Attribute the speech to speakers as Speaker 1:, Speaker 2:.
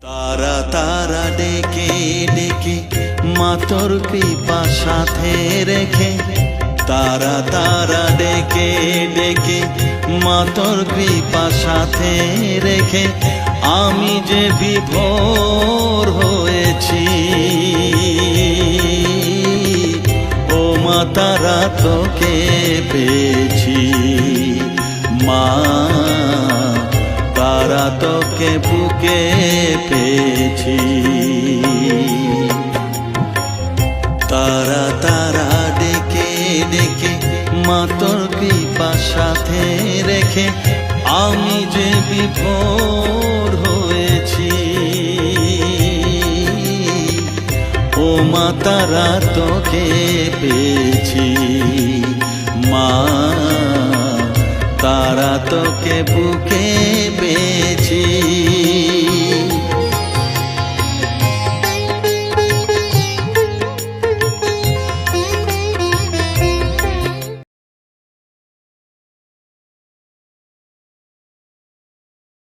Speaker 1: তারা তারা ডেকে ডেকে মা তোর কৃপা সাথে রেখে, তারা তারা ডেকে ডেকে মা তোর কৃপা সাথে রেখে, আমি যে বিভোর হয়েছি। ও মা তারা তোকে পেয়েছি, মা তারা তোকে বুকে পেয়েছি। তারা তারা ডেকে ডেকে মা তোর কৃপা সাথে রেখে, আমি যে বিভোর হয়েছি। ও মা তারা তোকে পেয়েছি, মা তারা তোকে বুকে পেয়েছি।